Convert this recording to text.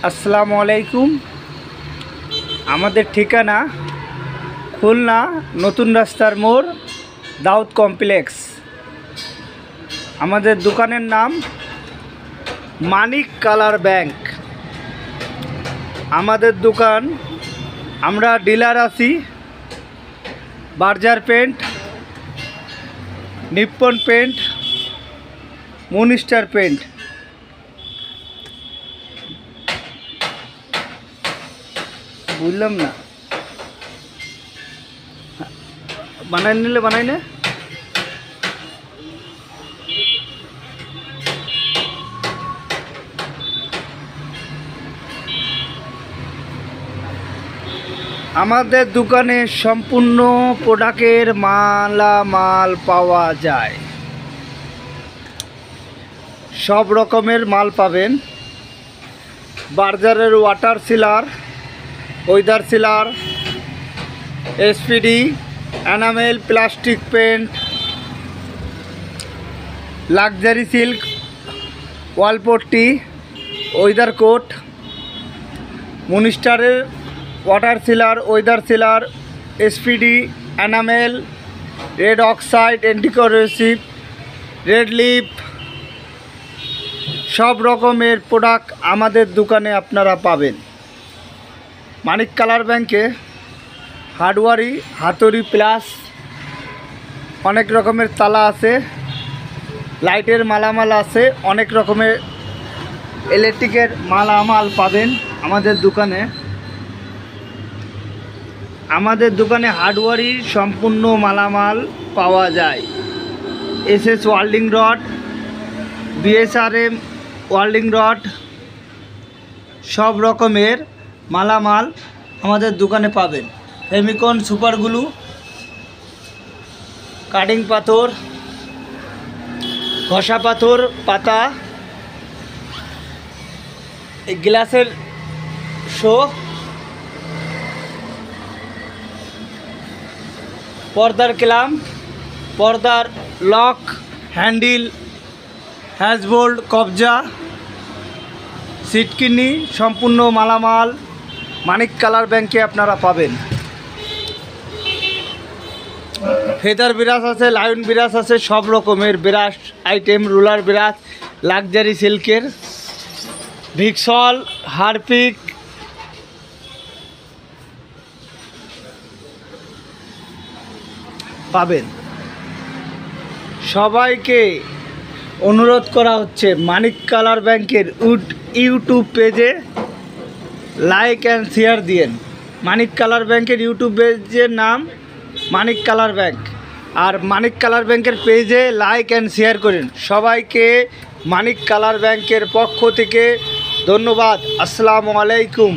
আসসালামু আলাইকুম। আমাদের ঠিকানা খুলনা নতুন রাস্তার মোড়, দাউদ কমপ্লেক্স। আমাদের দোকানের নাম মানিক কালার ব্যাংক। আমাদের দোকান, আমরা ডিলার আছি Berger paint, Nippon paint, Moonstar paint. বুঝলাম না, বানাই নিলে বানাই না। আমাদের দোকানে সম্পূর্ণ প্রোডাক্টের মালামাল পাওয়া যায়। সব রকমের মাল পাবেন। বার্জারের water sealer, weather sealer, SPD, enamel, plastic paint, luxury silk, wall putty, weather coat, মুনস্টারের water sealer, weather sealer, SPD, enamel, red oxide, anticorrosive, red lip, সব রকমের প্রোডাক্ট আমাদের দোকানে আপনারা পাবেন। মানিক কালার ব্যাংকে হার্ডওয়ারি, হাতুড়ি প্লাস অনেক রকমের তালা আছে, লাইটের মালামাল আছে, অনেক রকমের ইলেকট্রিকের মালামাল পাবেন আমাদের দোকানে। আমাদের দোকানে হার্ডওয়ারি সম্পূর্ণ মালামাল পাওয়া যায়। SS welding rod, BSRM welding rod, সব রকমের মালামাল আমাদের দোকানে পাবেন। ফেমিকন সুপার গ্লু, কাটিং পাথর, ঘষা পাথর পাতা, গ্লাসের শো, পর্দার ক্ল্যাম্প, পর্দার লক, হ্যান্ডেল, হ্যাজবোল্ট, কবজা, সিটকিনি, সম্পূর্ণ মালামাল মানিক কালার ব্যাংকে আপনারা পাবেন। ফেদার ব্রাশ আছে, লায়ন ব্রাশ আছে, সব রকমের brush item, ruler brush, luxury সিল্কের, ভিক্সল, হারপিক, পাবেন। সবাইকে অনুরোধ করা হচ্ছে মানিক কালার ব্যাংকের ইউটিউব পেজে লাইক অ্যান্ড শেয়ার দিয়েন। মানিক কালার ব্যাংকের ইউটিউব পেজের নাম মানিক কালার ব্যাংক, আর মানিক কালার ব্যাংকের পেজে লাইক অ্যান্ড শেয়ার করেন। সবাইকে মানিক কালার ব্যাংকের পক্ষ থেকে ধন্যবাদ। আসসালামু আলাইকুম।